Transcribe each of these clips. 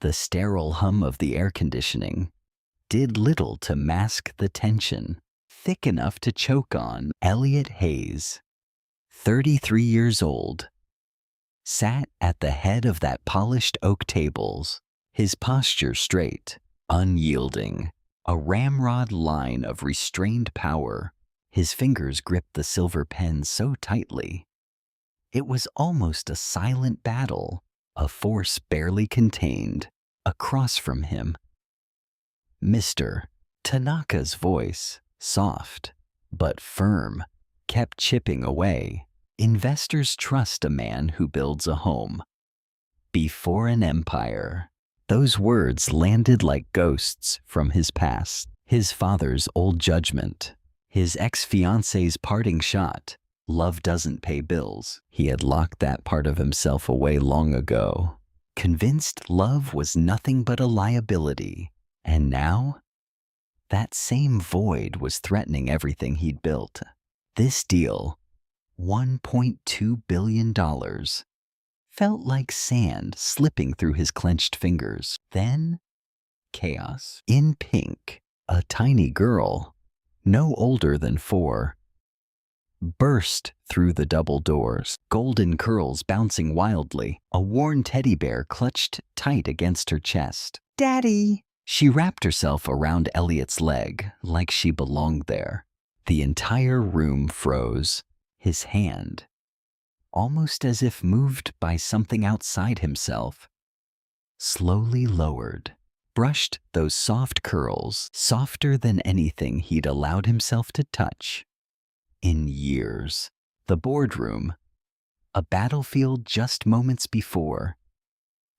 The sterile hum of the air conditioning did little to mask the tension, thick enough to choke on. Elliot Hayes, 33 years old, sat at the head of that polished oak tables, his posture straight, unyielding, a ramrod line of restrained power. His fingers gripped the silver pen so tightly. It was almost a silent battle, a force barely contained. Across from him, Mr. Tanaka's voice, soft but firm, kept chipping away. Investors trust a man who builds a home before an empire. Those words landed like ghosts from his past, his father's old judgment, his ex-fiancée's parting shot. Love doesn't pay bills. He had locked that part of himself away long ago, convinced love was nothing but a liability. And now, that same void was threatening everything he'd built. This deal, $1.2 billion, felt like sand slipping through his clenched fingers. Then, chaos. In pink, a tiny girl, no older than 4, burst through the double doors, golden curls bouncing wildly, a worn teddy bear clutched tight against her chest. "Daddy!" She wrapped herself around Elliot's leg like she belonged there. The entire room froze. His hand, almost as if moved by something outside himself, slowly lowered, brushed those soft curls, softer than anything he'd allowed himself to touch in years. The boardroom, a battlefield just moments before,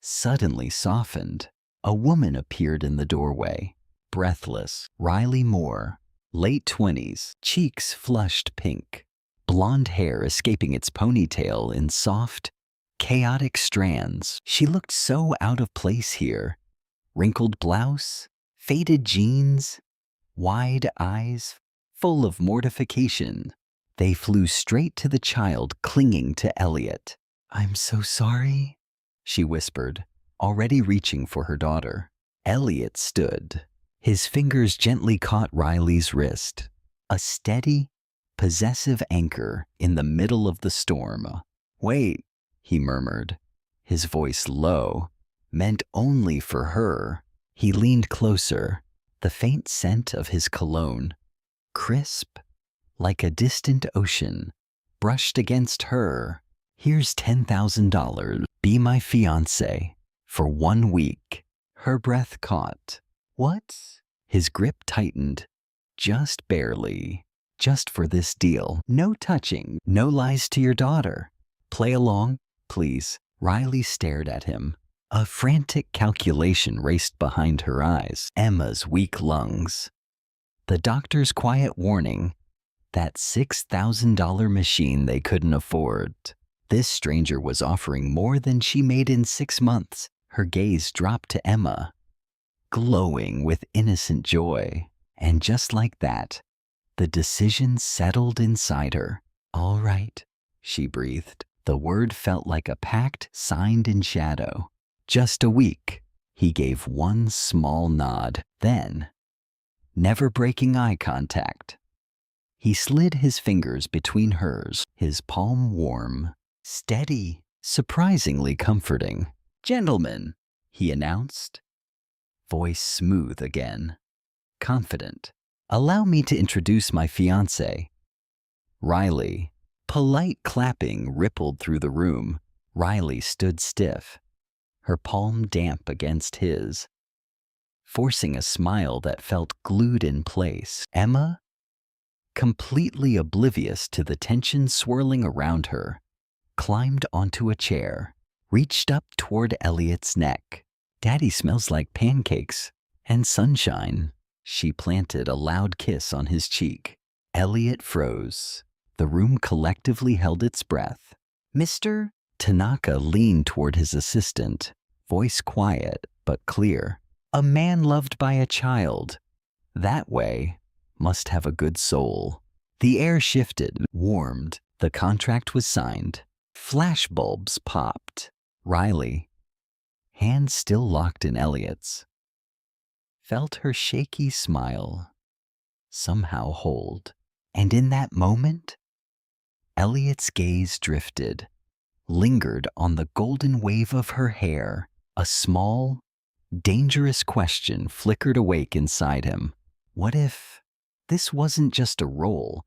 suddenly softened. A woman appeared in the doorway, breathless. Riley Moore, late 20s, cheeks flushed pink, blonde hair escaping its ponytail in soft, chaotic strands. She looked so out of place here. Wrinkled blouse, faded jeans, wide eyes, full of mortification. They flew straight to the child clinging to Elliot. "I'm so sorry," she whispered, already reaching for her daughter. Elliot stood. His fingers gently caught Riley's wrist, a steady, possessive anchor in the middle of the storm. "Wait," he murmured, his voice low, meant only for her. He leaned closer, the faint scent of his cologne, crisp, like a distant ocean, brushed against her. "Here's $10,000. Be my fiancé for 1 week." Her breath caught. "What?" His grip tightened, just barely. "Just for this deal. No touching, no lies to your daughter. Play along, please." Riley stared at him. A frantic calculation raced behind her eyes. Emma's weak lungs, the doctor's quiet warning, that $6,000 machine they couldn't afford. This stranger was offering more than she made in 6 months. Her gaze dropped to Emma, glowing with innocent joy. And just like that, the decision settled inside her. "All right," she breathed. The word felt like a pact signed in shadow. "Just a week." He gave one small nod. Then, never breaking eye contact, he slid his fingers between hers, his palm warm, steady, surprisingly comforting. "Gentlemen," he announced, voice smooth again, confident. "Allow me to introduce my fiancé, Riley." Polite clapping rippled through the room. Riley stood stiff, her palm damp against his, forcing a smile that felt glued in place. Emma, completely oblivious to the tension swirling around her, climbed onto a chair, reached up toward Elliot's neck. "Daddy smells like pancakes and sunshine." She planted a loud kiss on his cheek. Elliot froze. The room collectively held its breath. "Mr. Tanaka leaned toward his assistant, voice quiet but clear. "A man loved by a child that way must have a good soul." The air shifted, warmed. The contract was signed. Flashbulbs popped. Riley, hand still locked in Elliot's, felt her shaky smile somehow hold. And in that moment, Elliot's gaze drifted, lingered on the golden wave of her hair. A small, dangerous question flickered awake inside him. What if this wasn't just a role,